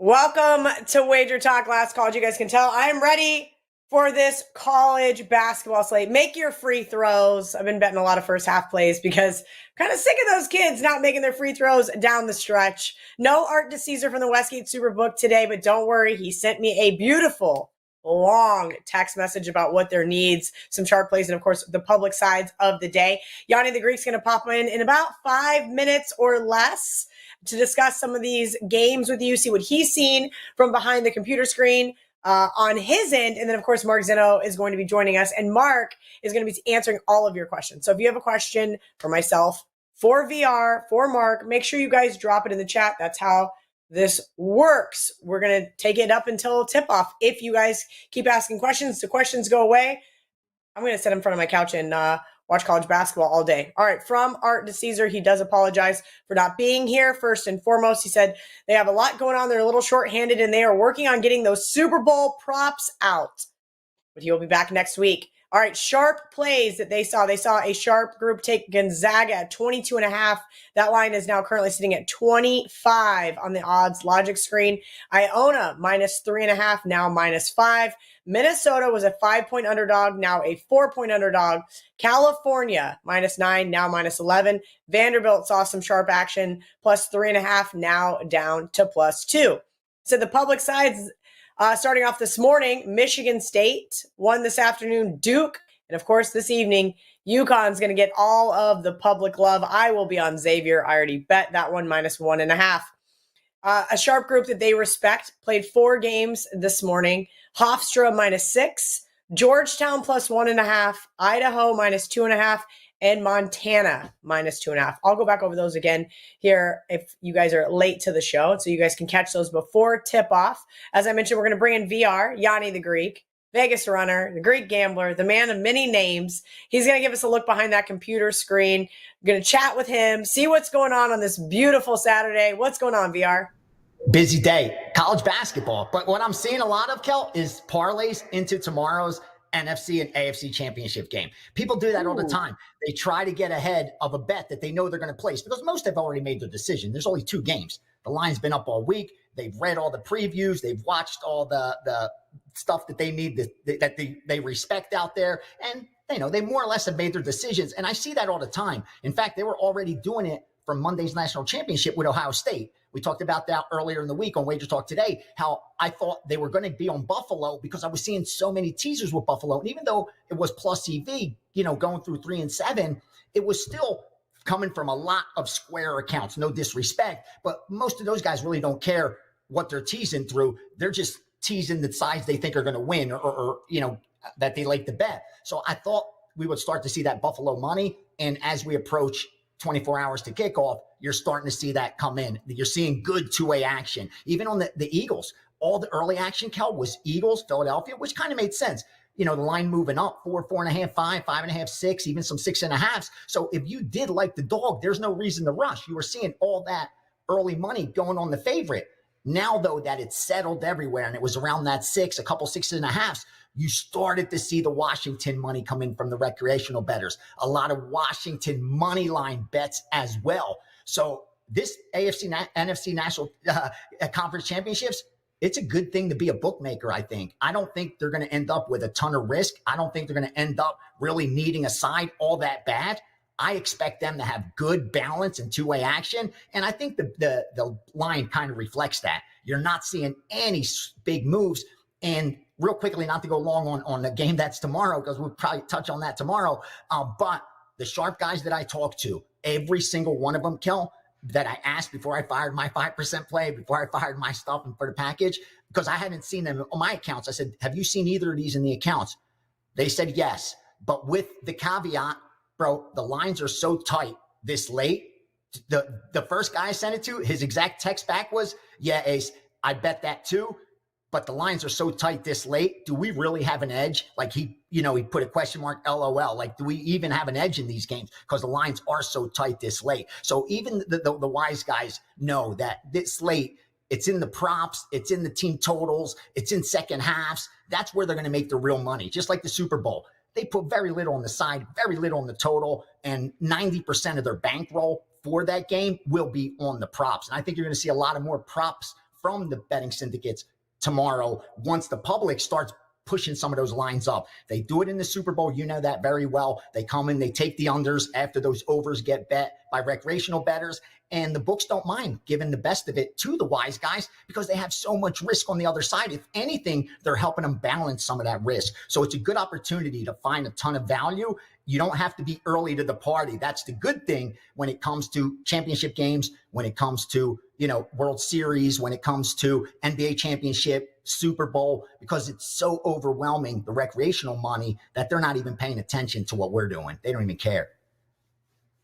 Welcome to WagerTalk Last Call. As you guys can tell, I am ready for this college basketball slate. Make your free throws. I've been betting a lot of first half plays because I'm kind of sick of those kids not making their free throws down the stretch. No Art DeCesar from the Westgate Superbook today, but don't worry. He sent me a beautiful, long text message about what their needs, some sharp plays, and of course, the public sides of the day. Gianni the Greek's going to pop in about 5 minutes or less to discuss some of these games with you, see what he's seen from behind the computer screen on his end. And then, of course, Mark Zeno is going to be joining us. And Mark is going to be answering all of your questions. So if you have a question for myself, for VR, for Mark, make sure you guys drop it in the chat. That's how this works. We're going to take it up until tip-off. If you guys keep asking questions, the questions go away. I'm going to sit in front of my couch and watch college basketball all day. All right, from Art DeCesar, he does apologize for not being here. First and foremost, he said they have a lot going on. They're a little short-handed, and they are working on getting those Super Bowl props out. But he will be back next week. All right, sharp plays that they saw. They saw a sharp group take Gonzaga at 22.5. That line is now currently sitting at 25 on the odds logic screen. Iona minus 3.5, now minus 5. Minnesota was a 5-point underdog, now a 4-point underdog. California minus 9, now minus 11. Vanderbilt saw some sharp action, plus 3.5, now down to plus 2. So the public sides, starting off this morning, Michigan State won this afternoon, Duke. And of course, this evening, UConn's going to get all of the public love. I will be on Xavier. I already bet that one minus 1.5. A sharp group that they respect played 4 games this morning. Hofstra minus 6, Georgetown plus 1.5, Idaho minus 2.5, and Montana minus 2.5. I'll go back over those again here if you guys are late to the show, so you guys can catch those before tip-off. As I mentioned, we're going to bring in VR, Gianni the Greek, Vegas runner, the Greek gambler, the man of many names. He's going to give us a look behind that computer screen. I'm going to chat with him, see what's going on this beautiful Saturday. What's going on, VR? Busy day, college basketball. But what I'm seeing a lot of, Kel, is parlays into tomorrow's NFC and AFC championship game. People do that all the time. They try to get ahead of a bet that they know they're going to place because most have already made their decision. There's only 2 games. The line's been up all week. They've read all the previews. They've watched all the stuff that they need that they respect out there. And, they more or less have made their decisions. And I see that all the time. In fact, they were already doing it from Monday's national championship with Ohio State. We talked about that earlier in the week on WagerTalk today, how I thought they were going to be on Buffalo because I was seeing so many teasers with Buffalo. And even though it was plus EV, going through 3 and 7, it was still coming from a lot of square accounts. No disrespect, but most of those guys really don't care what they're teasing through. They're just teasing the sides they think are going to win or that they like to bet. So I thought we would start to see that Buffalo money. And as we approach 24 hours to kickoff, you're starting to see that come in. You're seeing good two-way action. Even on the Eagles, all the early action, Kel, was Eagles, Philadelphia, which kind of made sense. The line moving up 4, 4.5, 5, 5.5, 6, even some 6.5. So if you did like the dog, there's no reason to rush. You were seeing all that early money going on the favorite. Now, though, that it's settled everywhere and it was around that 6, a couple 6.5s, you started to see the Washington money come in from the recreational bettors. A lot of Washington money line bets as well. So this AFC, NFC National Conference Championships, it's a good thing to be a bookmaker, I think. I don't think they're going to end up with a ton of risk. I don't think they're going to end up really needing a side all that bad. I expect them to have good balance and two-way action. And I think the line kind of reflects that. You're not seeing any big moves. And real quickly, not to go long on the game that's tomorrow, because we'll probably touch on that tomorrow. But the sharp guys that I talked to, every single one of them, Kel, that I asked before I fired my 5% play, before I fired my stuff and for the package, because I hadn't seen them on my accounts. I said, have you seen either of these in the accounts? They said yes. But with the caveat, bro, the lines are so tight this late. The first guy I sent it to, his exact text back was, yeah, Ace, I bet that too. But the lines are so tight this late. Do we really have an edge? Like he put a question mark, LOL. Like, do we even have an edge in these games? Because the lines are so tight this late. So even the wise guys know that this late, it's in the props, it's in the team totals, it's in second halves. That's where they're going to make the real money. Just like the Super Bowl. They put very little on the side, very little on the total, and 90% of their bankroll for that game will be on the props. And I think you're going to see a lot of more props from the betting syndicates tomorrow once the public starts pushing some of those lines up. They do it in the Super Bowl. You know that very well. They come in, they take the unders after those overs get bet by recreational bettors. And the books don't mind giving the best of it to the wise guys because they have so much risk on the other side. If anything, they're helping them balance some of that risk. So it's a good opportunity to find a ton of value. You don't have to be early to the party. That's the good thing when it comes to championship games, when it comes to, World Series, when it comes to NBA championship, Super Bowl, because it's so overwhelming, the recreational money, that they're not even paying attention to what we're doing. They don't even care.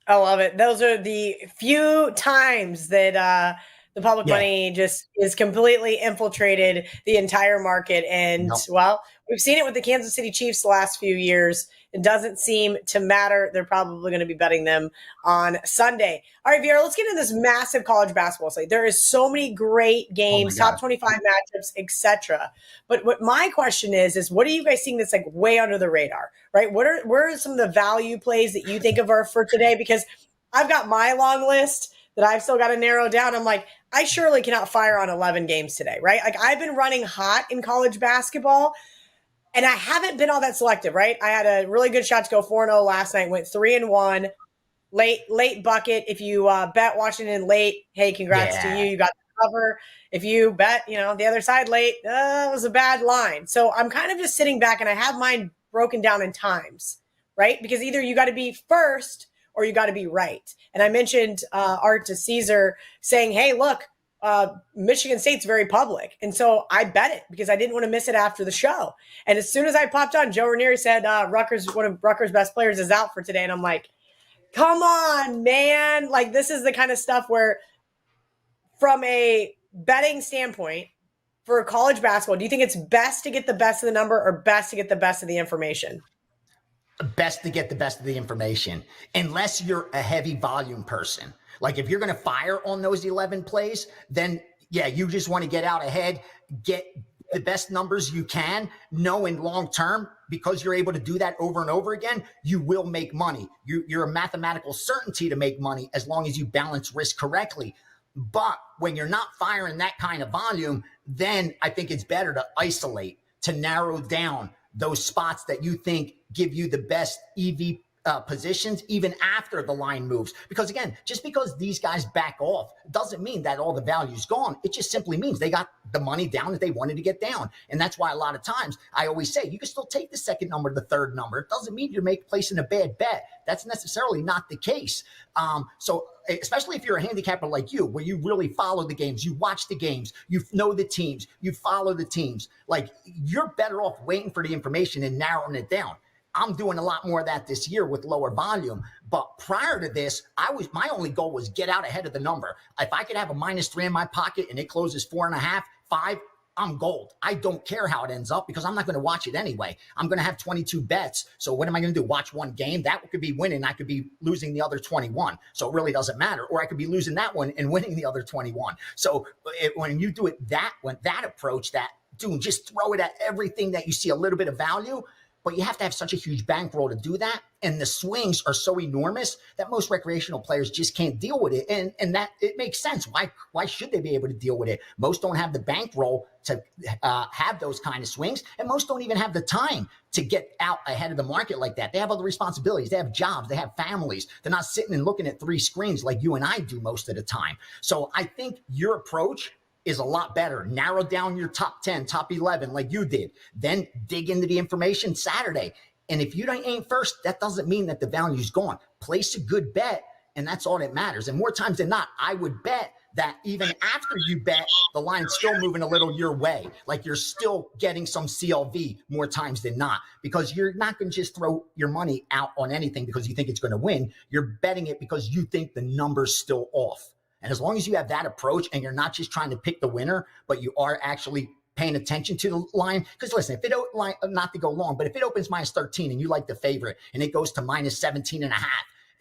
I love it. Those are the few times that the public money just is completely infiltrated the entire market. And, well, we've seen it with the Kansas City Chiefs the last few years. It doesn't seem to matter. They're probably going to be betting them on Sunday. All right, Vera, let's get into this massive college basketball slate. There is so many great games, top 25 matchups, etc. But what my question is what are you guys seeing that's like way under the radar, right? Where are some of the value plays that you think of for today? Because I've got my long list that I've still got to narrow down. I'm like, I surely cannot fire on 11 games today, right? Like I've been running hot in college basketball. And I haven't been all that selective, right? I had a really good shot to go 4-0 last night, went 3-1, late bucket. If you bet Washington late, hey, congrats to you. You got the cover. If you bet, the other side late, it was a bad line. So I'm kind of just sitting back and I have mine broken down in times, right? Because either you got to be first or you got to be right. And I mentioned Art to Caesar saying, hey, look, Michigan State's very public. And so I bet it because I didn't want to miss it after the show. And as soon as I popped on, Joe Ranieri said, one of Rutgers' best players is out for today. And I'm like, come on, man. Like, this is the kind of stuff where from a betting standpoint for college basketball, do you think it's best to get the best of the number or best to get the best of the information? Best to get the best of the information, unless you're a heavy volume person. Like if you're going to fire on those 11 plays, then you just want to get out ahead, get the best numbers you can, knowing long term, because you're able to do that over and over again, you will make money. You're a mathematical certainty to make money as long as you balance risk correctly. But when you're not firing that kind of volume, then I think it's better to isolate, to narrow down those spots that you think give you the best EV positions even after the line moves. Because again, just because these guys back off doesn't mean that all the value's gone. It just simply means they got the money down that they wanted to get down. And that's why a lot of times I always say you can still take the second number, the third number. It doesn't mean you're placing a bad bet. That's necessarily not the case. So especially if you're a handicapper like you, where you really follow the games, you watch the games, you know the teams, you follow the teams, like you're better off waiting for the information and narrowing it down. I'm doing a lot more of that this year with lower volume. But prior to this, my only goal was get out ahead of the number. If I could have a -3 in my pocket and it closes 4.5, 5, I'm gold. I don't care how it ends up because I'm not going to watch it anyway. I'm going to have 22 bets. So what am I going to do? Watch one game? That could be winning. I could be losing the other 21. So it really doesn't matter. Or I could be losing that one and winning the other 21. So when you do it that approach, dude, just throw it at everything that you see a little bit of value. But you have to have such a huge bankroll to do that. And the swings are so enormous that most recreational players just can't deal with it. And that it makes sense. Why should they be able to deal with it? Most don't have the bankroll to have those kind of swings. And most don't even have the time to get out ahead of the market like that. They have other responsibilities. They have jobs. They have families. They're not sitting and looking at 3 screens like you and I do most of the time. So I think your approach is a lot better. Narrow down your top 10, top 11 like you did. Then dig into the information Saturday. And if you ain't first, that doesn't mean that the value's gone. Place a good bet, and that's all that matters. And more times than not, I would bet that even after you bet, the line's still moving a little your way. Like you're still getting some CLV more times than not, because you're not going to just throw your money out on anything because you think it's going to win. You're betting it because you think the number's still off. And as long as you have that approach and you're not just trying to pick the winner, but you are actually paying attention to the line. Because listen, if it not to go long, but if it opens -13 and you like the favorite and it goes to -17.5,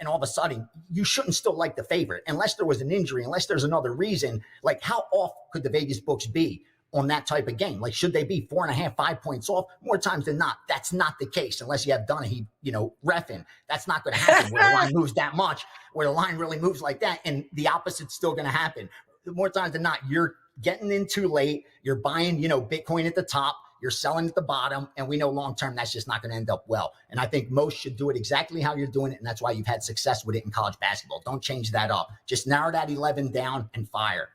and all of a sudden you shouldn't still like the favorite unless there was an injury, unless there's another reason. Like how off could the Vegas books be on that type of game? Like, should they be 4.5, 5 points off? More times than not, that's not the case unless you have Donahue, reffing. That's not going to happen where the line moves that much, where the line really moves like that. And the opposite's still going to happen. More times than not, you're getting in too late. You're buying, Bitcoin at the top. You're selling at the bottom, and we know long-term that's just not going to end up well. And I think most should do it exactly how you're doing it, and that's why you've had success with it in college basketball. Don't change that up. Just narrow that 11 down and fire.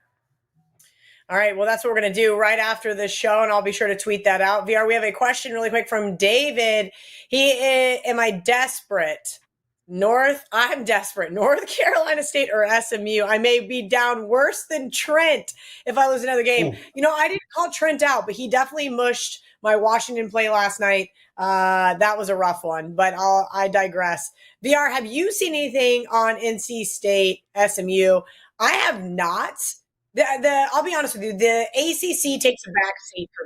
All right, well, that's what we're going to do right after this show, and I'll be sure to tweet that out. VR, we have a question really quick from David. Am I desperate? I'm desperate. North Carolina State or SMU? I may be down worse than Trent if I lose another game. Ooh. I didn't call Trent out, but he definitely mushed my Washington play last night. That was a rough one, but I digress. VR, have you seen anything on NC State, SMU? I have not. I'll be honest with you, the ACC takes a back seat for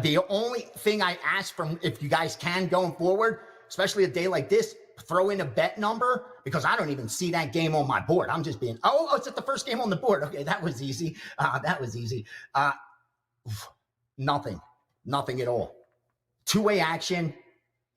me. The only thing I ask from, if you guys can going forward, especially a day like this, throw in a bet number, because I don't even see that game on my board. I'm just being, it's at the first game on the board. Okay, that was easy. Nothing at all. Two-way action,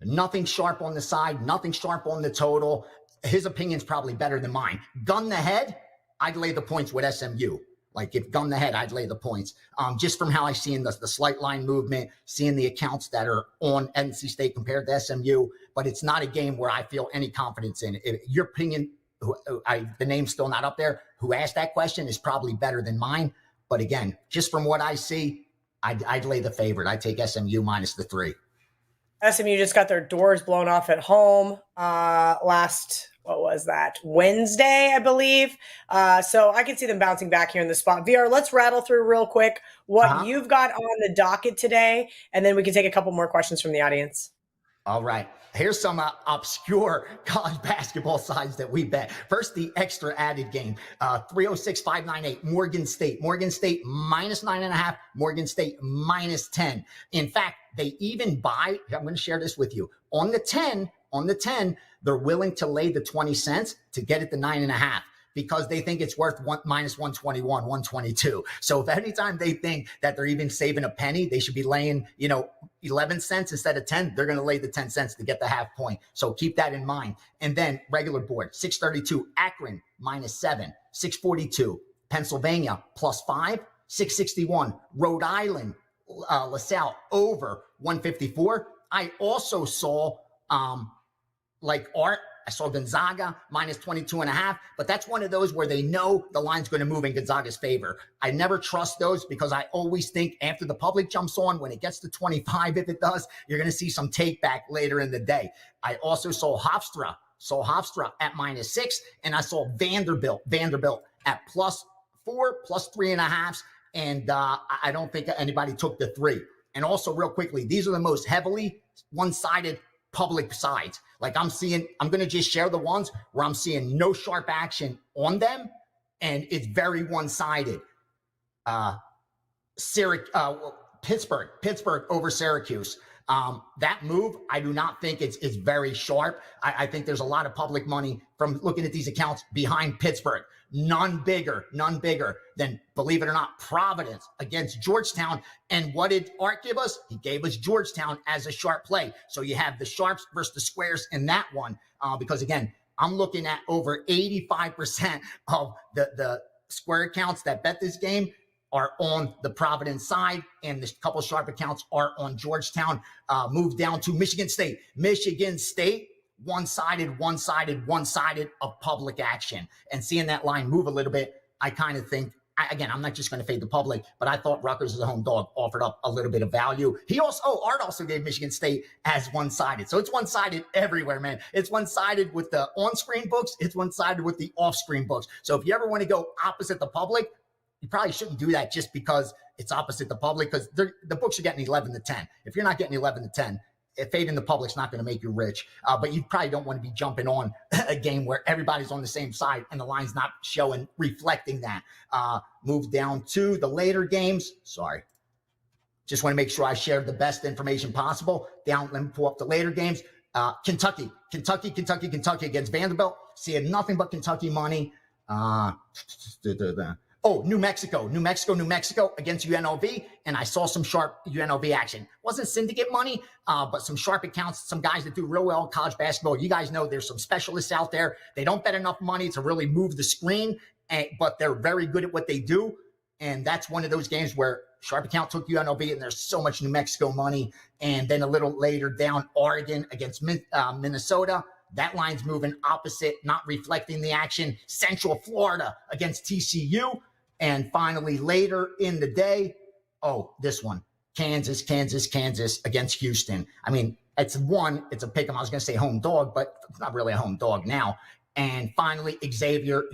nothing sharp on the side, nothing sharp on the total. His opinion's probably better than mine. Gun the head, I'd lay the points with SMU. Like, if gun the head, I'd lay the points. Just from how I see in the slight line movement, seeing the accounts that are on NC State compared to SMU, but it's not a game where I feel any confidence in. Your opinion, the name's still not up there, who asked that question is probably better than mine. But again, just from what I see, I'd lay the favorite. I'd take SMU minus the 3. SMU just got their doors blown off at home Wednesday, I believe. So I can see them bouncing back here in the spot. VR, let's rattle through real quick what you've got on the docket today, and then we can take a couple more questions from the audience. All right. Here's some obscure college basketball sides that we bet. First, the extra added game, 306-598, Morgan State. Morgan State minus 9.5, Morgan State minus 10. In fact, they even buy, I'm going to share this with you, on the 10, they're willing to lay the 20 cents to get it to 9.5. Because they think it's worth minus 121, 122. So if anytime they think that they're even saving a penny, they should be laying, 11 cents instead of 10, they're going to lay the 10 cents to get the half point. So keep that in mind. And then regular board, 632, Akron, minus 7, 642, Pennsylvania, plus 5, 661, Rhode Island, LaSalle, over 154. I also saw, I saw Gonzaga minus 22.5, but that's one of those where they know the line's going to move in Gonzaga's favor. I never trust those because I always think after the public jumps on, when it gets to 25, if it does, you're going to see some take back later in the day. I also saw Hofstra at minus 6, and I saw Vanderbilt at plus 4, plus 3.5, and I don't think anybody took the 3. And also, real quickly, these are the most heavily one-sided public sides. Like I'm going to just share the ones where I'm seeing no sharp action on them, and it's very one-sided. Pittsburgh over Syracuse. That move, I do not think it's very sharp. I think there's a lot of public money from looking at these accounts behind Pittsburgh. None bigger than, believe it or not, Providence against Georgetown. And what did Art give us? He gave us Georgetown as a sharp play. So you have the sharps versus the squares in that one. Because again, I'm looking at over 85% of the square accounts that bet this game are on the Providence side, and the couple sharp accounts are on Georgetown. Move down to Michigan State. One-sided of public action. And seeing that line move a little bit, I kind of think, again, I'm not just going to fade the public, but I thought Rutgers as a home dog offered up a little bit of value. Art also gave Michigan State as one-sided. So it's one-sided everywhere, man. It's one-sided with the on-screen books. It's one-sided with the off-screen books. So if you ever want to go opposite the public, you probably shouldn't do that just because it's opposite the public, because the books are getting 11 to 10. If you're not getting 11 to 10, fading the public's not going to make you rich. But you probably don't want to be jumping on a game where everybody's on the same side and the line's not reflecting that. Move down to the later games. Sorry. Just want to make sure I shared the best information possible. Let me pull up the later games. Kentucky against Vanderbilt. Seeing nothing but Kentucky money. Oh, New Mexico against UNLV. And I saw some sharp UNLV action. Wasn't syndicate money, but some sharp accounts, some guys that do real well in college basketball. You guys know there's some specialists out there. They don't bet enough money to really move the screen, but they're very good at what they do. And that's one of those games where sharp account took UNLV, and there's so much New Mexico money. And then a little later down, Oregon against Minnesota. That line's moving opposite, not reflecting the action. Central Florida against TCU. And finally, later in the day, this one, Kansas against Houston. I mean, it's a pick 'em. I was going to say home dog, but it's not really a home dog now. And finally, Xavier.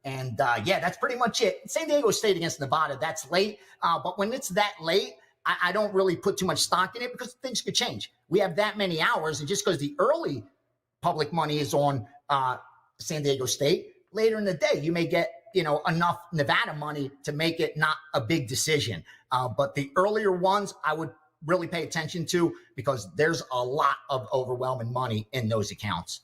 And that's pretty much it. San Diego State against Nevada, that's late. But when it's that late, I don't really put too much stock in it because things could change. We have that many hours, and just because the early public money is on San Diego State, later in the day, you may get enough Nevada money to make it not a big decision. But the earlier ones, I would really pay attention to because there's a lot of overwhelming money in those accounts.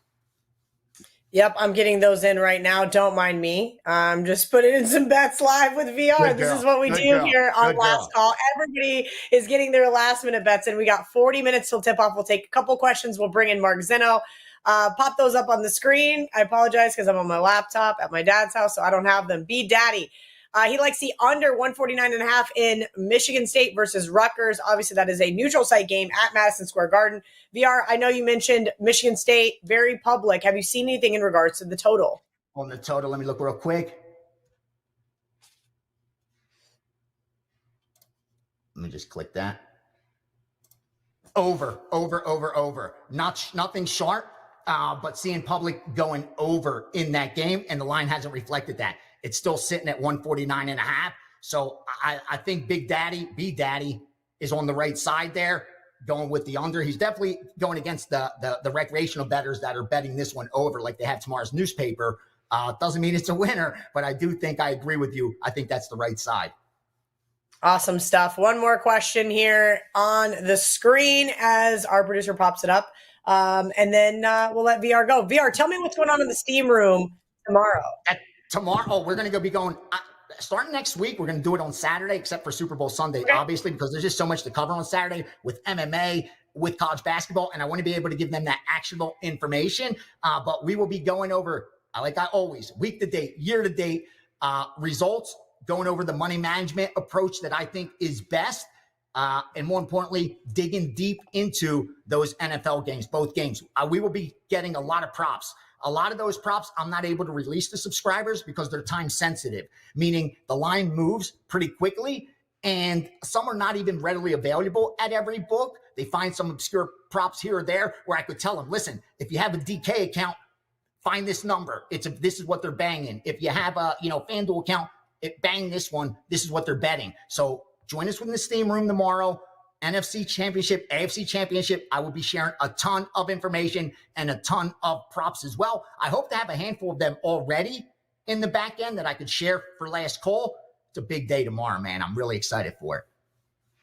Yep, I'm getting those in right now. Don't mind me. I'm just putting in some bets live with VR. This is what we do here on Last Call. Everybody is getting their last minute bets in. We got 40 minutes till tip off. We'll take a couple questions. We'll bring in Mark Zeno. Pop those up on the screen. I apologize because I'm on my laptop at my dad's house, so I don't have them. B Daddy. He likes the under 149.5 in Michigan State versus Rutgers. Obviously, that is a neutral site game at Madison Square Garden. VR, I know you mentioned Michigan State, very public. Have you seen anything in regards to the total? On the total, let me look real quick. Let me just click that. Over. Nothing sharp, but seeing public going over in that game, and the line hasn't reflected that. It's still sitting at 149.5. So I think B Daddy is on the right side there, going with the under. He's definitely going against the recreational bettors that are betting this one over like they have tomorrow's newspaper. Doesn't mean it's a winner, but I do think I agree with you. I think that's the right side. Awesome stuff. One more question here on the screen as our producer pops it up. And then we'll let VR go. VR, tell me what's going on in the steam room tomorrow. Tomorrow, we're going to be going starting next week. We're going to do it on Saturday, except for Super Bowl Sunday, obviously, because there's just so much to cover on Saturday with MMA, with college basketball, and I want to be able to give them that actionable information. But we will be going over, like I always, week to date, year to date results, going over the money management approach that I think is best. And more importantly, digging deep into those NFL games, both games. We will be getting a lot of props. A lot of those props I'm not able to release to subscribers because they're time sensitive, meaning the line moves pretty quickly and some are not even readily available at every book. They find some obscure props here or there where I could tell them, listen, if you have a DK account, find this number. This is what they're banging. If you have a FanDuel account, bang this one. This is what they're betting. So join us in the steam room tomorrow. NFC Championship, AFC Championship. I will be sharing a ton of information and a ton of props as well. I hope to have a handful of them already in the back end that I could share for last call. It's a big day tomorrow, man. I'm really excited for it.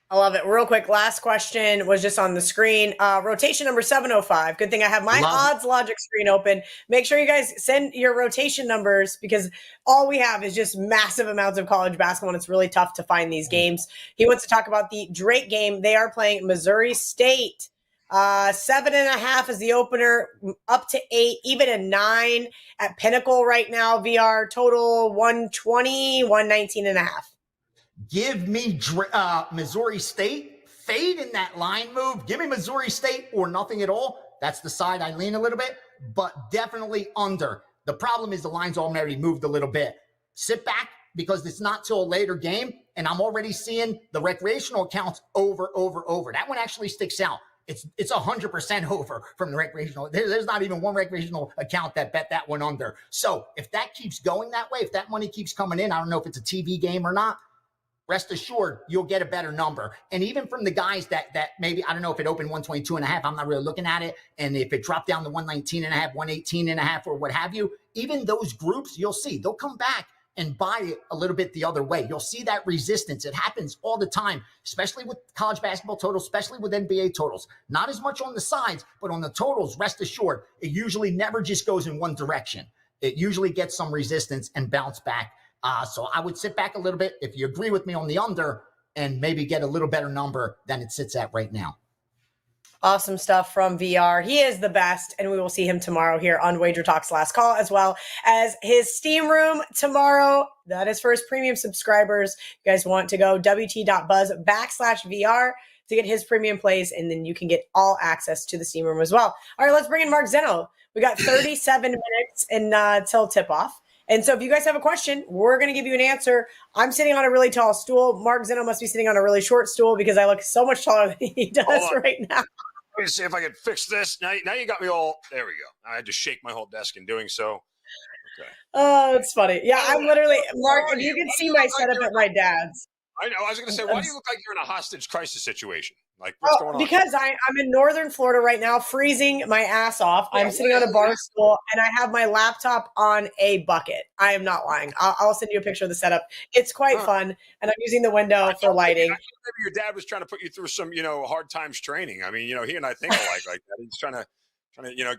I love it. Real quick, last question was just on the screen. Rotation number 705. Good thing I have my odds logic screen open. Make sure you guys send your rotation numbers because all we have is just massive amounts of college basketball, and it's really tough to find these games. He wants to talk about the Drake game. They are playing Missouri State. 7.5 is the opener, up to 8, even a 9 at Pinnacle right now. VR total 120, 119.5. Give me Missouri State. Fade in that line move. Give me Missouri State or nothing at all. That's the side I lean a little bit, but definitely under. The problem is the line's already moved a little bit. Sit back because it's not till a later game, and I'm already seeing the recreational accounts over. That one actually sticks out. It's 100% over from the recreational. There's not even one recreational account that bet that one under. So if that keeps going that way, if that money keeps coming in, I don't know if it's a TV game or not, rest assured, you'll get a better number. And even from the guys that maybe, I don't know if it opened 122.5, I'm not really looking at it. And if it dropped down to 119.5, 118.5, or what have you, even those groups, you'll see, they'll come back and buy it a little bit the other way. You'll see that resistance. It happens all the time, especially with college basketball totals, especially with NBA totals. Not as much on the sides, but on the totals, rest assured, it usually never just goes in one direction. It usually gets some resistance and bounce back. So I would sit back a little bit if you agree with me on the under and maybe get a little better number than it sits at right now. Awesome stuff from VR. He is the best, and we will see him tomorrow here on Wager Talk's Last Call, as well as his Steam Room tomorrow. That is for his premium subscribers. You guys want to go WT.buzz/VR to get his premium plays, and then you can get all access to the Steam Room as well. All right, let's bring in Mark Zeno. We got 37 minutes until tip-off. And so if you guys have a question, we're going to give you an answer. I'm sitting on a really tall stool. Mark Zeno must be sitting on a really short stool because I look so much taller than he does right now. Let me see if I can fix this. Now you got me all. There we go. I had to shake my whole desk in doing so. Okay. Oh, it's funny. Yeah, I'm literally, Mark, if you can see my setup at my dad's. I know. I was going to say, why do you look like you're in a hostage crisis situation? Like, what's going on? Because I'm in northern Florida right now, freezing my ass off. I'm sitting on a bar stool, and I have my laptop on a bucket. I am not lying. I'll send you a picture of the setup. It's quite fun, and I'm using the window for lighting. Maybe your dad was trying to put you through some, hard times training. I mean, he and I think alike like that. He's trying to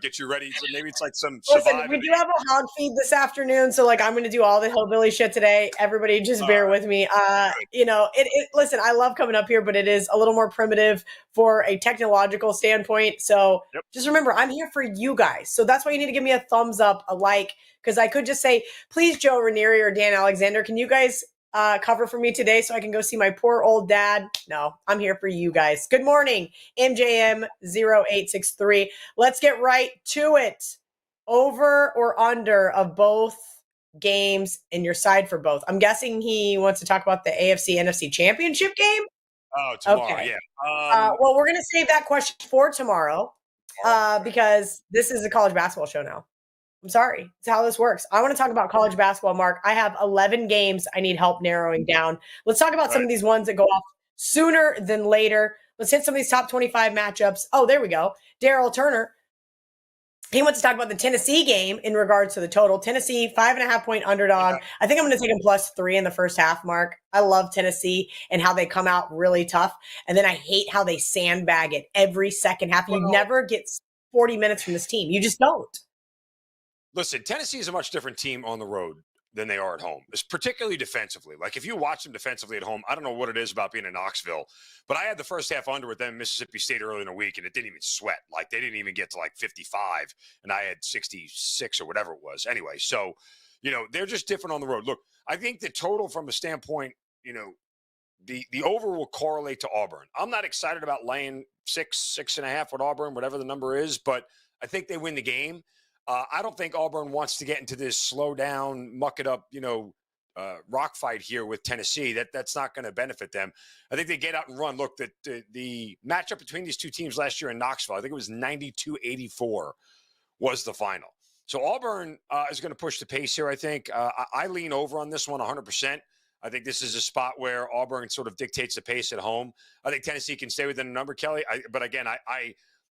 get you ready. So maybe it's like some Listen, we do have a hog feed this afternoon, so I'm going to do all the hillbilly shit today. Everybody, just bear with me. Listen, I love coming up here, but it is a little more primitive for a technological standpoint. So just remember, I'm here for you guys. So that's why you need to give me a thumbs up, a like, because I could just say, please, Joe Ranieri or Dan Alexander, can you guys cover for me today so I can go see my poor old dad? No, I'm here for you guys. Good morning, MJM0863. Let's get right to it. Over or under of both games and your side for both. I'm guessing he wants to talk about the AFC NFC Championship game. Oh, tomorrow, okay. Yeah. Well, we're going to save that question for tomorrow because this is a college basketball show now. I'm sorry. It's how this works. I want to talk about college basketball, Mark. I have 11 games I need help narrowing down. Let's talk about some of these ones that go off sooner than later. Let's hit some of these top 25 matchups. Oh, there we go. Daryl Turner. He wants to talk about the Tennessee game in regards to the total. Tennessee, 5.5-point underdog. Yeah. I think I'm going to take him +3 in the first half, Mark. I love Tennessee and how they come out really tough. And then I hate how they sandbag it every second half. You never get 40 minutes from this team. You just don't. Listen, Tennessee is a much different team on the road than they are at home. It's particularly defensively. Like, if you watch them defensively at home, I don't know what it is about being in Knoxville, but I had the first half under with them Mississippi State early in the week, and it didn't even sweat. Like, they didn't even get to 55, and I had 66 or whatever it was. Anyway, so, they're just different on the road. Look, I think the total from a standpoint, the over will correlate to Auburn. I'm not excited about laying 6.5 with Auburn, whatever the number is, but I think they win the game. I don't think Auburn wants to get into this slow down, muck it up, rock fight here with Tennessee. That's not going to benefit them. I think they get out and run. Look, the matchup between these two teams last year in Knoxville, I think it was 92-84 was the final. So Auburn is going to push the pace here, I think. I lean over on this one 100%. I think this is a spot where Auburn sort of dictates the pace at home. I think Tennessee can stay within a number, Kelly. But again,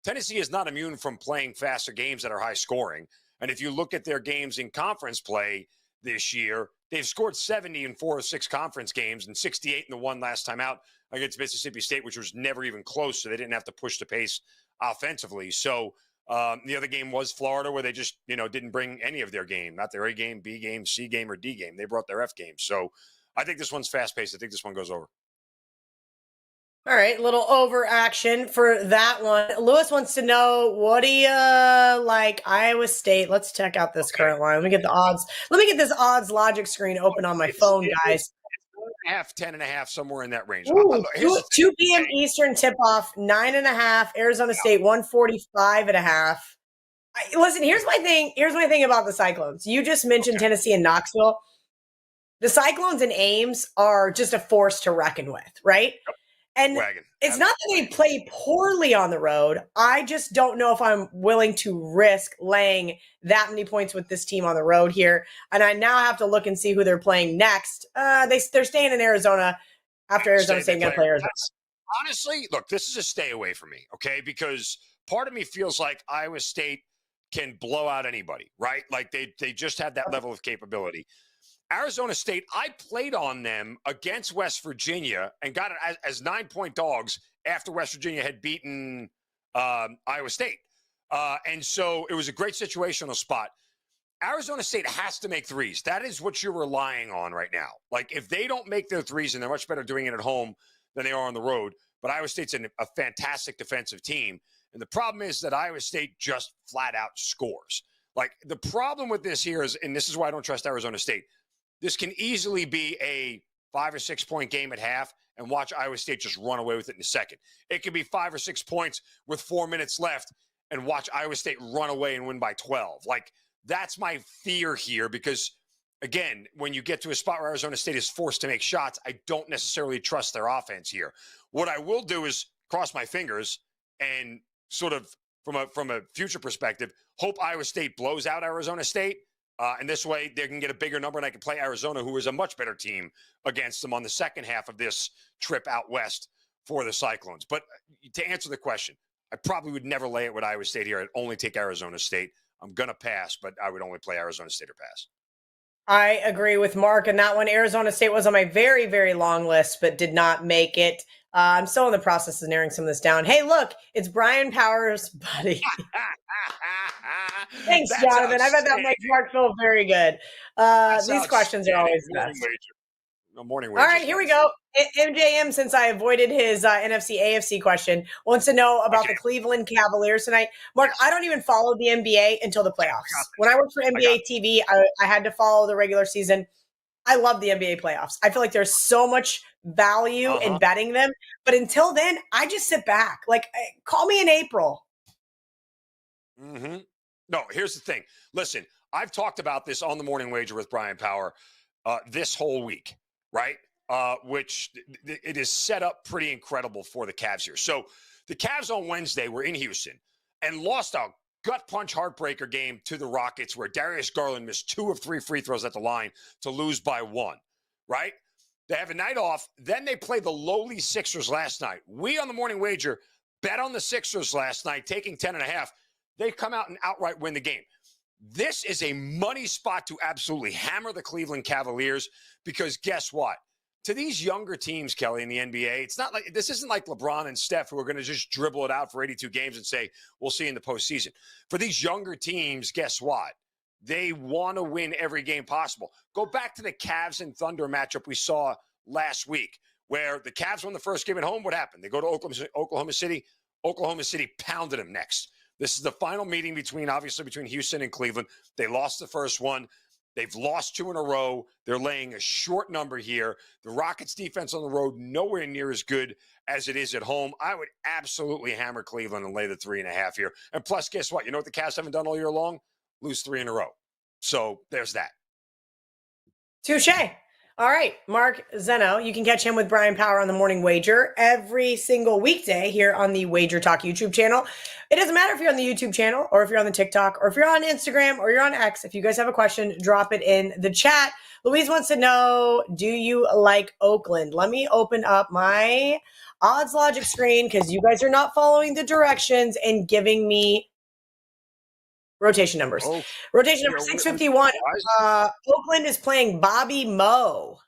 Tennessee is not immune from playing faster games that are high scoring. And if you look at their games in conference play this year, they've scored 70 in 4 of 6 conference games and 68 in the one last time out against Mississippi State, which was never even close. So they didn't have to push the pace offensively. So the other game was Florida, where they just, didn't bring any of their game, not their A game, B game, C game, or D game. They brought their F game. So I think this one's fast paced. I think this one goes over. All right, little over action for that one. Lewis wants to know, what do you like Iowa State? Let's check out this current line. Let me get the odds. Let me get this odds logic screen open on my phone, guys. 10.5, somewhere in that range. Ooh, 2 p.m. Eastern tip-off, 9.5. Arizona State, 145.5. Listen, here's my thing. Here's my thing about the Cyclones. You just mentioned Tennessee and Knoxville. The Cyclones and Ames are just a force to reckon with, right? Yep. And it's not that they play poorly on the road. I just don't know if I'm willing to risk laying that many points with this team on the road here. And I now have to look and see who they're playing next. They're staying in Arizona after Arizona State going to play Arizona. Honestly, look, this is a stay away from me, okay? Because part of me feels like Iowa State can blow out anybody, right? Like they just have that level of capability. Arizona State, I played on them against West Virginia and got it as 9-point dogs after West Virginia had beaten Iowa State. And so it was a great situational spot. Arizona State has to make threes. That is what you're relying on right now. Like, if they don't make their threes, and they're much better doing it at home than they are on the road, but Iowa State's a fantastic defensive team. And the problem is that Iowa State just flat out scores. Like, the problem with this here is, and this is why I don't trust Arizona State, this can easily be a 5 or 6 point game at half and watch Iowa State just run away with it in a second. It could be 5 or 6 points with 4 minutes left and watch Iowa State run away and win by 12. Like, that's my fear here because, again, when you get to a spot where Arizona State is forced to make shots, I don't necessarily trust their offense here. What I will do is cross my fingers and sort of, from a future perspective, hope Iowa State blows out Arizona State. And this way they can get a bigger number and I can play Arizona, who is a much better team, against them on the second half of this trip out west for the Cyclones. But to answer the question, I probably would never lay it with Iowa State here. I'd only take Arizona State. I'm going to pass, but I would only play Arizona State or pass. I agree with Mark on that one. Arizona State was on my very, very long list, but did not make it. I'm still in the process of narrowing some of this down. Hey, look, it's Brian Powers' buddy. Thanks, Jonathan. I bet that makes Mark feel very good. These questions are always the best. Morning All right, here we go. MJM, since I avoided his NFC AFC question, wants to know about the Cleveland Cavaliers tonight. Mark, I don't even follow the NBA until the playoffs. When I worked for NBA TV, I had to follow the regular season. I love the NBA playoffs. I feel like there's so much value in betting them. But until then, I just sit back. Like, call me in April. No, here's the thing. Listen, I've talked about this on the Morning Wager with Brian Power this whole week, right? Which it is set up pretty incredible for the Cavs here. So the Cavs on Wednesday were in Houston and lost a gut punch heartbreaker game to the Rockets where Darius Garland missed 2 of 3 free throws at the line to lose by 1, right? They have a night off. Then they play the lowly Sixers last night. We on the Morning Wager bet on the Sixers last night, taking 10.5. They come out and outright win the game. This is a money spot to absolutely hammer the Cleveland Cavaliers because guess what? To these younger teams, Kelly, in the NBA, it's not like this isn't like LeBron and Steph who are going to just dribble it out for 82 games and say, we'll see in the postseason. For these younger teams, guess what? They want to win every game possible. Go back to the Cavs and Thunder matchup we saw last week where the Cavs won the first game at home. What happened? They go to Oklahoma City. Oklahoma City pounded them next. This is the final meeting between Houston and Cleveland. They lost the first one. They've lost 2 in a row. They're laying a short number here. The Rockets defense on the road, nowhere near as good as it is at home. I would absolutely hammer Cleveland and lay the 3.5 here. And plus, guess what? You know what the Cavs haven't done all year long? Lose 3 in a row. So there's that. Touche. All right, Mark Zeno, you can catch him with Brian Power on the Morning Wager every single weekday here on the WagerTalk YouTube channel. It doesn't matter if you're on the YouTube channel or if you're on the TikTok or if you're on Instagram or you're on X. If you guys have a question, drop it in the chat. Louise wants to know, do you like Oakland? Let me open up my odds logic screen because you guys are not following the directions and giving me rotation numbers. Rotation number 651. Oakland is playing Bobby Moe.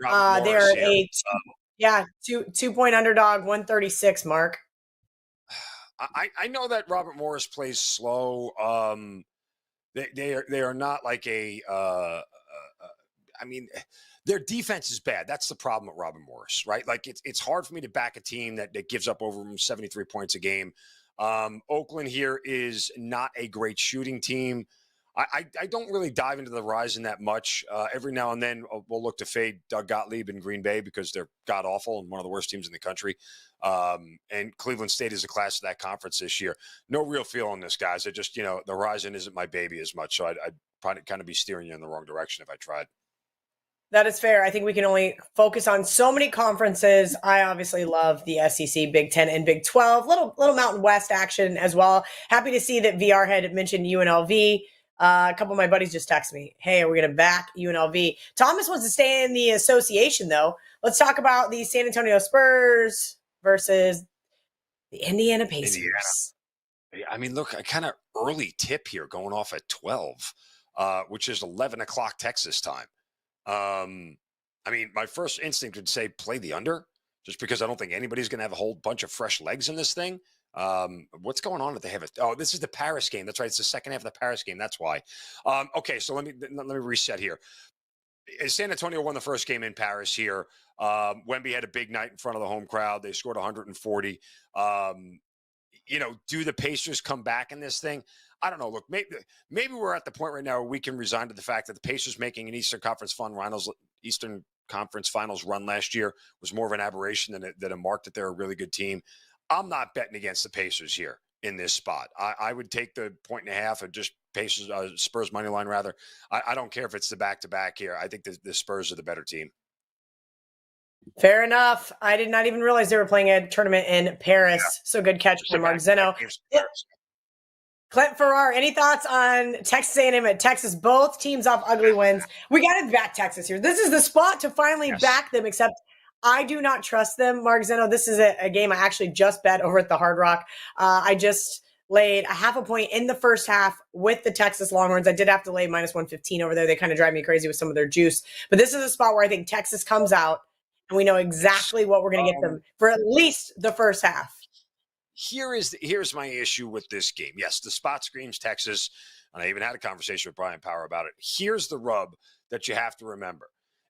Yeah, they're a 2-point underdog, 136, Mark. I know that Robert Morris plays slow. They are not like I mean, their defense is bad. That's the problem with Robert Morris, right? Like it's hard for me to back a team that gives up over 73 points a game. Oakland here is not a great shooting team. I don't really dive into the Horizon that much. Every now and then we'll look to fade Doug Gottlieb in Green Bay because they're god-awful and one of the worst teams in the country. And Cleveland State is a class of that conference this year. No real feel on this, guys. I just, the Horizon isn't my baby as much, so I'd probably kind of be steering you in the wrong direction if I tried. That is fair. I think we can only focus on so many conferences. I obviously love the SEC, Big 10, and Big 12. Little Mountain West action as well. Happy to see that VR had mentioned UNLV. A couple of my buddies just texted me, hey, are we going to back UNLV? Thomas wants to stay in the association, though. Let's talk about the San Antonio Spurs versus the Indiana Pacers. I mean, look, a kind of early tip here going off at 12, which is 11 o'clock Texas time. I mean, my first instinct would say play the under just because I don't think anybody's going to have a whole bunch of fresh legs in this thing. What's going on that they have it? Oh, this is the Paris game. That's right. It's the second half of the Paris game. That's why. Okay, so let me reset here. San Antonio won the first game in Paris here. Wemby had a big night in front of the home crowd. They scored 140. Do the Pacers come back in this thing? I don't know. Look, maybe we're at the point right now where we can resign to the fact that the Pacers making an Eastern Conference Finals run last year was more of an aberration than a mark that they're a really good team. I'm not betting against the Pacers here in this spot. I would take the 1.5 of just Pacers, Spurs money line rather. I don't care if it's the back-to-back here. I think the Spurs are the better team. Fair enough. I did not even realize they were playing a tournament in Paris. Yeah. So good catch from Mark Zeno. Clint Farrar, any thoughts on Texas A&M at Texas? Both teams off ugly wins. We got to back Texas here. This is the spot to finally back them, except I do not trust them, Mark Zeno. This is a game I actually just bet over at the Hard Rock. I just laid a 0.5 point in the first half with the Texas Longhorns. I did have to lay minus 115 over there. They kind of drive me crazy with some of their juice. But this is a spot where I think Texas comes out, and we know exactly what we're going to get them for at least the first half. Here's my issue with this game. Yes, the spot screams Texas, and I even had a conversation with Brian Power about it. Here's the rub that you have to remember.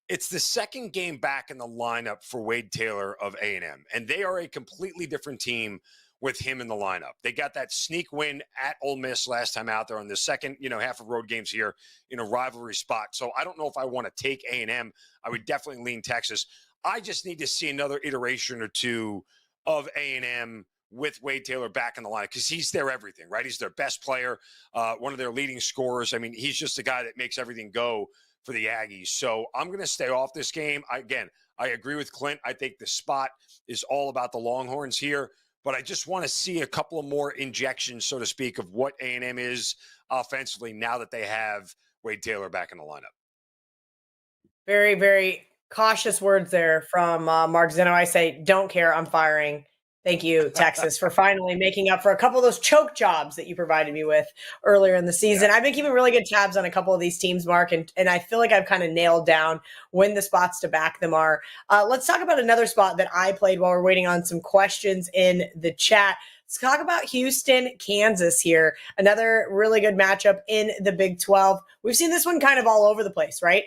It's the second game back in the lineup for Wade Taylor of A&M, and they are a completely different team with him in the lineup. They got that sneak win at Ole Miss last time out there on the second, half of road games here in a rivalry spot. So I don't know if I want to take A&M. I would definitely lean Texas. I just need to see another iteration or two of A&M with Wade Taylor back in the lineup because he's their everything, right? He's their best player, one of their leading scorers. I mean, he's just the guy that makes everything go for the Aggies. So I'm going to stay off this game. I agree with Clint. I think the spot is all about the Longhorns here, but I just want to see a couple of more injections, so to speak, of what A&M is offensively now that they have Wade Taylor back in the lineup. Very, very cautious words there from Mark Zeno. I say, don't care. I'm firing. Thank you, Texas, for finally making up for a couple of those choke jobs that you provided me with earlier in the season. Yeah. I've been keeping really good tabs on a couple of these teams, Mark, and I feel like I've kind of nailed down when the spots to back them are. Let's talk about another spot that I played while we're waiting on some questions in the chat. Let's talk about Houston, Kansas here. Another really good matchup in the Big 12. We've seen this one kind of all over the place, right?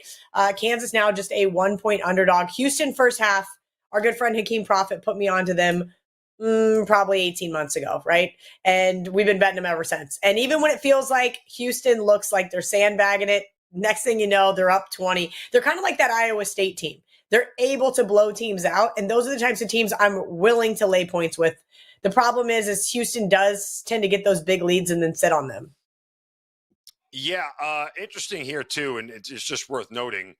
Kansas now just a 1-point underdog. Houston first half, our good friend Hakeem Prophet put me onto them probably 18 months ago, right? And we've been betting them ever since. And even when it feels like Houston looks like they're sandbagging it, next thing you know, they're up 20. They're kind of like that Iowa State team. They're able to blow teams out, and those are the types of teams I'm willing to lay points with. The problem is Houston does tend to get those big leads and then sit on them. Yeah, interesting here too, and it's just worth noting.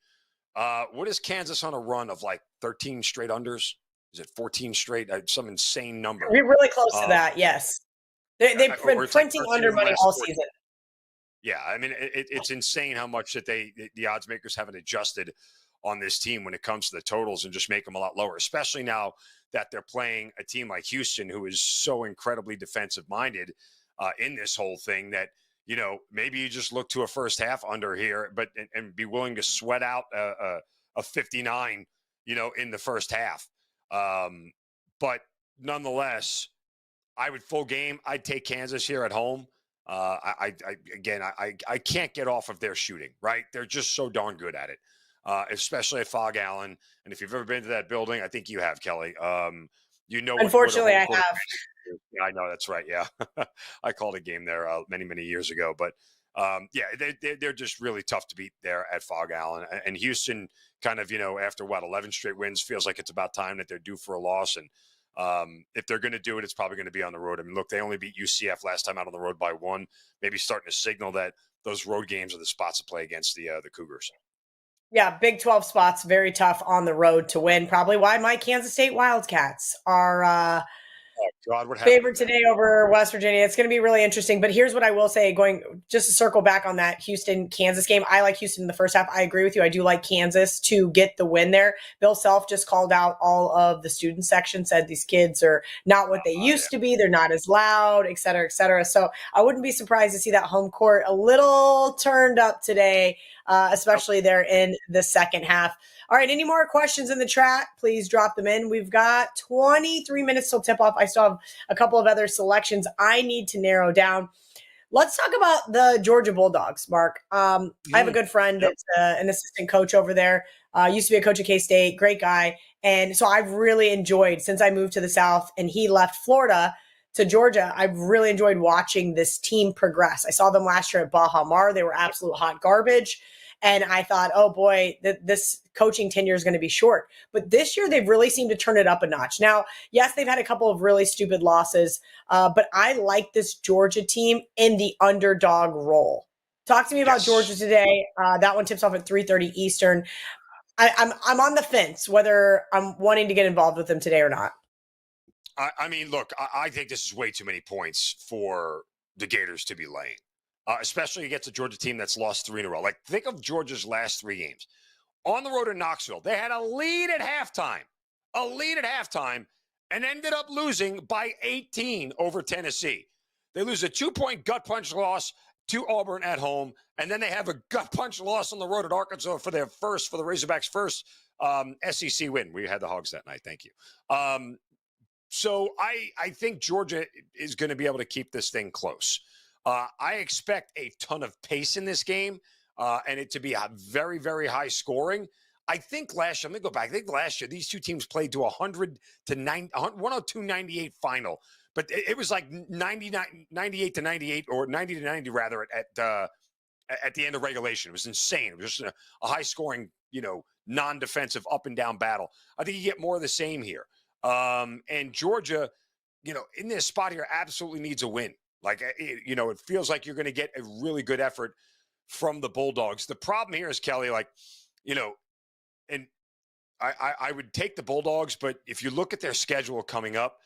What is Kansas on a run of like 13 straight unders? Is it 14 straight? Some insane number. We're really close to that, yes. They've been printing like under money all season. Yeah, I mean, it's insane how much that the odds makers haven't adjusted on this team when it comes to the totals and just make them a lot lower, especially now that they're playing a team like Houston, who is so incredibly defensive-minded in this whole thing that, maybe you just look to a first half under here, and be willing to sweat out a 59, in the first half. But nonetheless, I would full game. I'd take Kansas here at home. I can't get off of their shooting, right? They're just so darn good at it, especially at Fog Allen. And if you've ever been to that building, I think you have, Kelly. Unfortunately, I have. Yeah, I know. That's right. Yeah. I called a game there many, many years ago. But they're just really tough to beat there at Fog Allen. And Houston kind of, after 11 straight wins, feels like it's about time that they're due for a loss. And if they're going to do it, it's probably going to be on the road. I mean, look, they only beat UCF last time out on the road by 1, maybe starting to signal that those road games are the spots to play against the Cougars. Yeah, Big 12 spots, very tough on the road to win. Probably why my Kansas State Wildcats are favored today over West Virginia. It's going to be really interesting. But here's what I will say, going just to circle back on that Houston-Kansas game. I like Houston in the first half. I agree with you. I do like Kansas to get the win there. Bill Self just called out all of the student section, said these kids are not what they used to be. They're not as loud, et cetera, et cetera. So I wouldn't be surprised to see that home court a little turned up today, especially there in the second half. All right, any more questions in the chat? Please drop them in. We've got 23 minutes till tip-off. I still have have a couple of other selections I need to narrow down. Let's talk about the Georgia Bulldogs, Mark. I have a good friend that's an assistant coach over there. Used to be a coach at K-State, great guy. And so I've really enjoyed, since I moved to the South and he left Florida to Georgia, I've really enjoyed watching this team progress. I saw them last year at Baja Mar. They were absolute hot garbage. And I thought, oh boy, this coaching tenure is going to be short. But this year, they've really seemed to turn it up a notch. Now, yes, they've had a couple of really stupid losses, but I like this Georgia team in the underdog role. Talk to me about Georgia today. That one tips off at 3:30 Eastern. I'm on the fence whether I'm wanting to get involved with them today or not. I mean, look, I think this is way too many points for the Gators to be laying. Especially against a Georgia team that's lost 3 in a row. Like, think of Georgia's last 3 games. On the road in Knoxville, they had a lead at halftime, and ended up losing by 18 over Tennessee. They lose a 2-point gut punch loss to Auburn at home, and then they have a gut punch loss on the road at Arkansas for the Razorbacks' first SEC win. We had the Hogs that night. Thank you. So I think Georgia is going to be able to keep this thing close. I expect a ton of pace in this game and it to be a very, very high scoring. I think last year, let me go back. I think last year these two teams played to 102-98 final, but it was like 98-98 or 90-90 rather at the end of regulation. It was insane. It was just a high scoring, non-defensive up and down battle. I think you get more of the same here. And Georgia, in this spot here absolutely needs a win. Like, it feels like you're going to get a really good effort from the Bulldogs. The problem here is, Kelly, and I would take the Bulldogs, but if you look at their schedule coming up,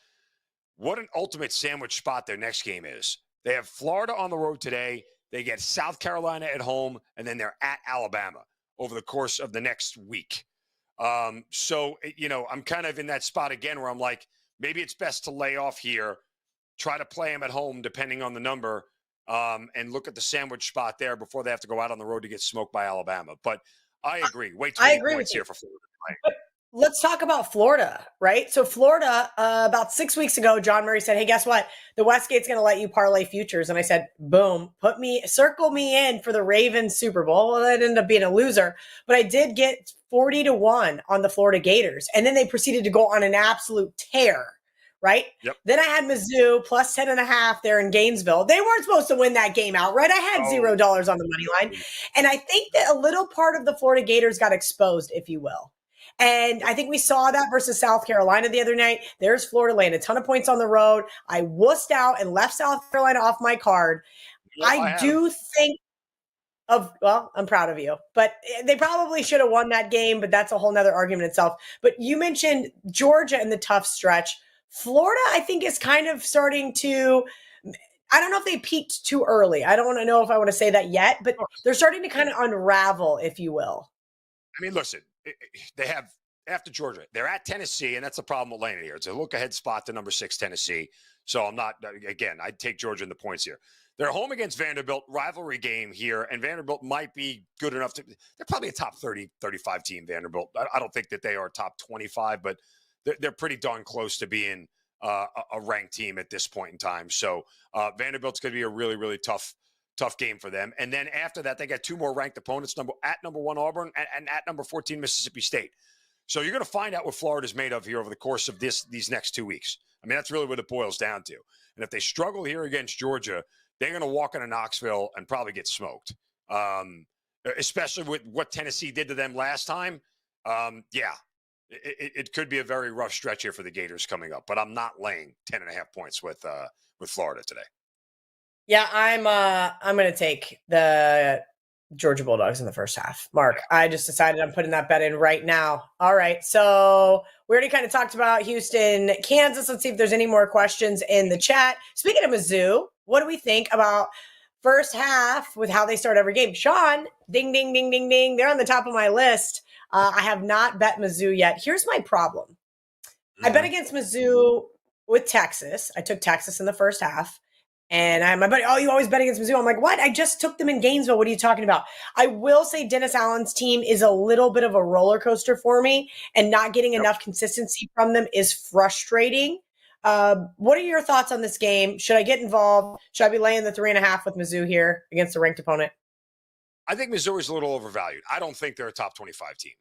what an ultimate sandwich spot their next game is. They have Florida on the road today. They get South Carolina at home, and then they're at Alabama over the course of the next week. So, I'm kind of in that spot again where I'm like, maybe it's best to lay off here. Try to play them at home, depending on the number, and look at the sandwich spot there before they have to go out on the road to get smoked by Alabama. But I agree. Way too many points here for Florida. But let's talk about Florida, right? So Florida, about 6 weeks ago, John Murray said, hey, guess what? The Westgate's going to let you parlay futures. And I said, boom, circle me in for the Ravens Super Bowl. Well, that ended up being a loser. But I did get 40-1 on the Florida Gators. And then they proceeded to go on an absolute tear. Right? Yep. Then I had Mizzou plus 10.5 there in Gainesville. They weren't supposed to win that game outright. I had $0 on the money line. And I think that a little part of the Florida Gators got exposed, if you will. And I think we saw that versus South Carolina the other night. There's Florida laying a ton of points on the road. I wussed out and left South Carolina off my card. Yeah, I do think I'm proud of you, but they probably should have won that game, but that's a whole nother argument itself. But you mentioned Georgia in the tough stretch. Florida, I think, is kind of starting to, I don't know if they peaked too early. I don't want to know if I want to say that yet, but they're starting to kind of unravel, if you will. I mean, listen, they have, after Georgia, they're at Tennessee, and that's the problem with laying it here. It's a look-ahead spot to number 6 Tennessee. So I'm not, again, I'd take Georgia in the points here. They're home against Vanderbilt, rivalry game here, and Vanderbilt might be good enough to, they're probably a top 30, 35 team, Vanderbilt. I don't think that they are top 25, but they're pretty darn close to being a ranked team at this point in time. So Vanderbilt's going to be a really, really tough game for them. And then after that, they got 2 more ranked opponents, number 1 Auburn and at number 14 Mississippi State. So you're going to find out what Florida's made of here over the course of these next 2 weeks. I mean, that's really what it boils down to. And if they struggle here against Georgia, they're going to walk into Knoxville and probably get smoked, especially with what Tennessee did to them last time. It could be a very rough stretch here for the Gators coming up, but I'm not laying 10.5 points with Florida today. Yeah, I'm going to take the Georgia Bulldogs in the first half. Mark, I just decided I'm putting that bet in right now. All right, so we already kind of talked about Houston, Kansas. Let's see if there's any more questions in the chat. Speaking of Mizzou, what do we think about first half with how they start every game? Sean, ding, ding, ding, ding, ding. They're on the top of my list. I have not bet Mizzou yet. Here's my problem. I bet against Mizzou with Texas. I took Texas in the first half. And my buddy, you always bet against Mizzou. I'm like, what? I just took them in Gainesville. What are you talking about? I will say Dennis Allen's team is a little bit of a roller coaster for me, and not getting enough consistency from them is frustrating. What are your thoughts on this game? Should I get involved? Should I be laying the 3.5 with Mizzou here against a ranked opponent? I think Missouri's a little overvalued. I don't think they're a top 25 team.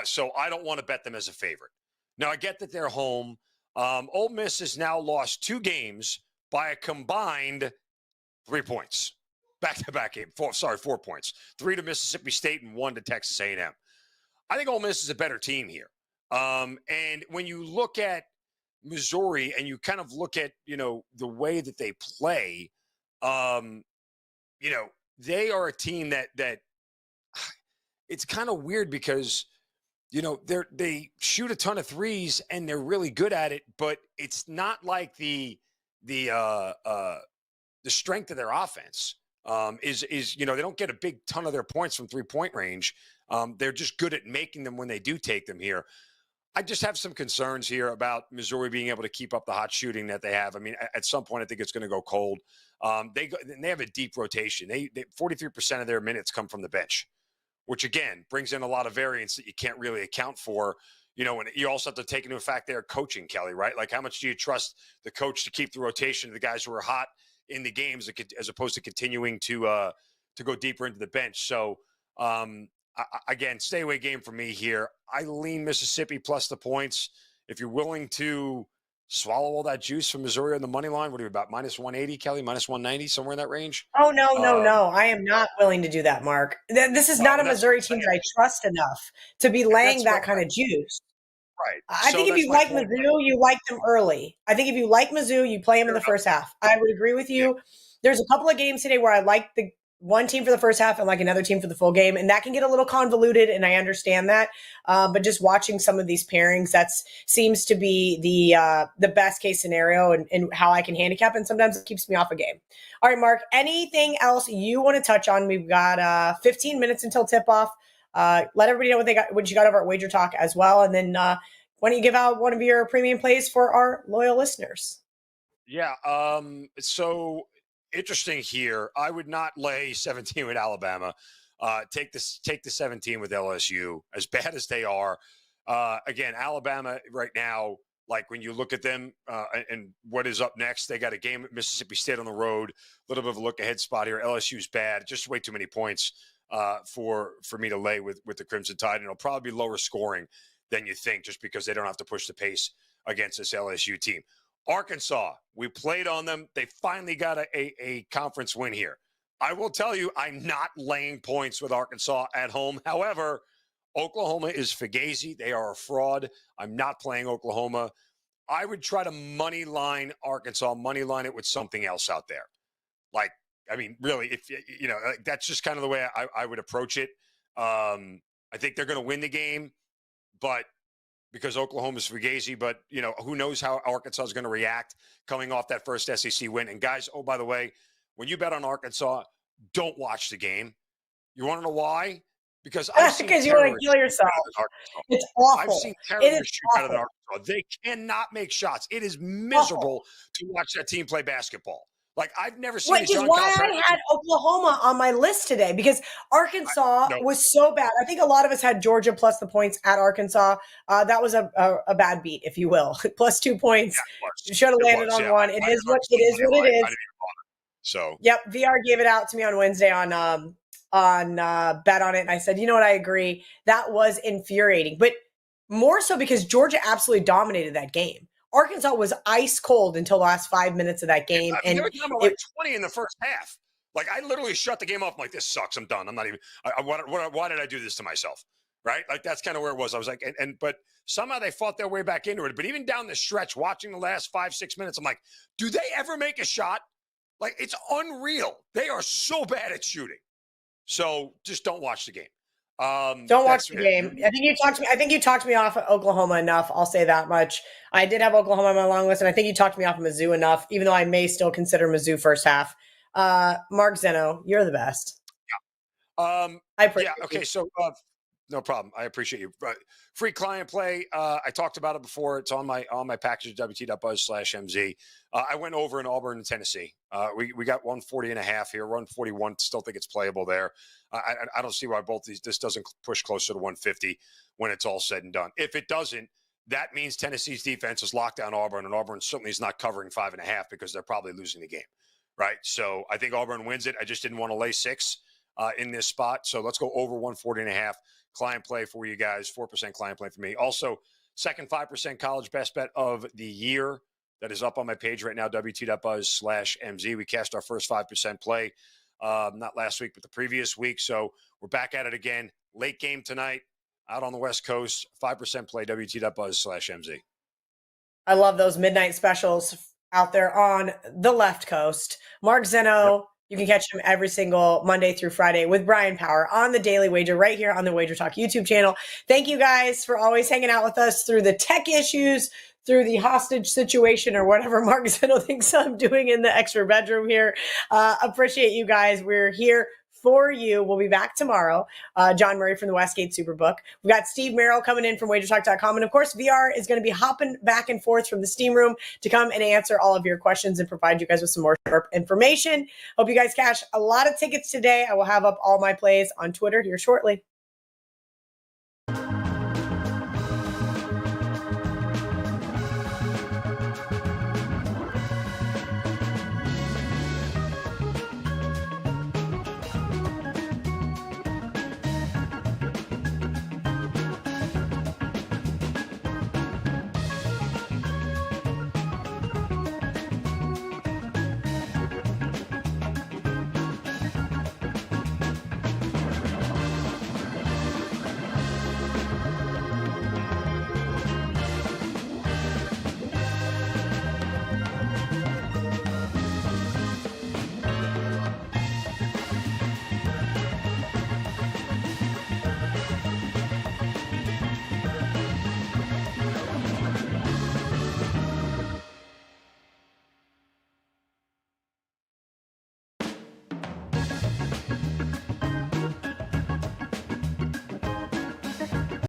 So I don't want to bet them as a favorite. Now, I get that they're home. Ole Miss has now lost 2 games by a combined 3 points. Back-to-back game. 4 points. 3 to Mississippi State and 1 to Texas A&M. I think Ole Miss is a better team here. And when you look at Missouri and you kind of look at, the way that they play, they are a team that it's kind of weird because, they shoot a ton of threes and they're really good at it, but it's not like the strength of their offense is they don't get a big ton of their points from 3-point range. They're just good at making them when they do take them here. I just have some concerns here about Missouri being able to keep up the hot shooting that they have. I mean, at some point, I think it's going to go cold. They have a deep rotation. They 43% of their minutes come from the bench, which again brings in a lot of variance that you can't really account for. And you also have to take into effect their coaching, Kelly, right? Like, how much do you trust the coach to keep the rotation of the guys who are hot in the games as opposed to continuing to go deeper into the bench? So, again, stay away game for me here. I lean Mississippi plus the points. If you're willing to swallow all that juice from Missouri on the money line, what are you about? Minus 180, Kelly? Minus 190, somewhere in that range? Oh, no. I am not willing to do that, Mark. This is not a Missouri team that I trust enough to be laying that kind of juice. Right. I think if you like Mizzou, you like them early. I think if you like Mizzou, you play them in the first half. I would agree with you. Yeah. There's a couple of games today where I like the one team for the first half and like another team for the full game. And that can get a little convoluted, and I understand that. But just watching some of these pairings, that seems to be the best case scenario and how I can handicap. And sometimes it keeps me off a game. All right, Mark, anything else you want to touch on? We've got 15 minutes until tip-off. Let everybody know what you got over at WagerTalk as well. And then why don't you give out one of your premium plays for our loyal listeners? Yeah. So interesting here. I would not lay 17 with Alabama. Take the 17 with LSU. As bad as they are, again, Alabama right now. Like, when you look at them and what is up next, they got a game at Mississippi State on the road. A little bit of a look ahead spot here. LSU's bad. Just way too many points for me to lay with the Crimson Tide, and it'll probably be lower scoring than you think, just because they don't have to push the pace against this LSU team. Arkansas, we played on them. They finally got a conference win here. I will tell you, I'm not laying points with Arkansas at home. However, Oklahoma is fugazi. They are a fraud. I'm not playing Oklahoma. I would try to money line Arkansas, money line it with something else out there. Like, I mean, really, if that's just kind of the way I would approach it. I think they're going to win the game, but because Oklahoma's fugazi, but who knows how Arkansas is going to react coming off that first SEC win. And guys, oh, by the way, when you bet on Arkansas, don't watch the game. You want to know why? Because you want to kill yourself. It's awful. I've seen terrorists shoot out of Arkansas. They cannot make shots. It is miserable to watch that team play basketball. Like, I've never seen. Which is why I had Oklahoma on my list today, because Arkansas was so bad. I think a lot of us had Georgia plus the points at Arkansas. That was a bad beat, if you will. Plus 2 points. You should have landed on one. It is what it is. So yep, VR gave it out to me on Wednesday on Bet on it, and I said, you know what, I agree. That was infuriating, but more so because Georgia absolutely dominated that game. Arkansas was ice cold until the last 5 minutes of that game. And they were down by like 20 in the first half. Like, I literally shut the game off. I'm like, this sucks. I'm done. I'm not even. Why did I do this to myself? Right? Like, that's kind of where it was. I was like, but somehow they fought their way back into it. But even down the stretch, watching the last 5-6 minutes, I'm like, do they ever make a shot? Like, it's unreal. They are so bad at shooting. So just don't watch the game. Don't watch the game. I think you talked me off of Oklahoma enough. I'll say that much. I did have Oklahoma on my long list, and I think you talked me off of Mizzou enough, even though I may still consider Mizzou first half. Mark Zeno, you're the best. Yeah. I appreciate you. Okay. So no problem. I appreciate you. Free client play. I talked about it before. It's on my package at WT.buzz/MZ. I went over in Auburn and Tennessee. We got 140.5 here, 141. Still think it's playable there. I don't see why this doesn't push closer to 150 when it's all said and done. If it doesn't, that means Tennessee's defense is locked down Auburn, and Auburn certainly is not covering 5.5 because they're probably losing the game, right? So I think Auburn wins it. I just didn't want to lay 6 in this spot. So let's go over 140.5. Client play for you guys, 4% client play for me. Also, second 5% college best bet of the year that is up on my page right now, WT.buzz/MZ. We cashed our first 5% play, not last week, but the previous week. So we're back at it again. Late game tonight, out on the West Coast, 5% play, WT.buzz/MZ. I love those midnight specials out there on the left coast. Mark Zeno. Yep. You can catch him every single Monday through Friday with Brian Power on the Daily Wager right here on the WagerTalk YouTube channel. Thank you guys for always hanging out with us through the tech issues, through the hostage situation, or whatever Mark Zeno thinks I'm doing in the extra bedroom here. Appreciate you guys. We're here for you. We'll be back tomorrow. John Murray from the Westgate Superbook. We've got Steve Merrill coming in from WagerTalk.com. And of course, VR is going to be hopping back and forth from the steam room to come and answer all of your questions and provide you guys with some more sharp information. Hope you guys cash a lot of tickets today. I will have up all my plays on Twitter here shortly.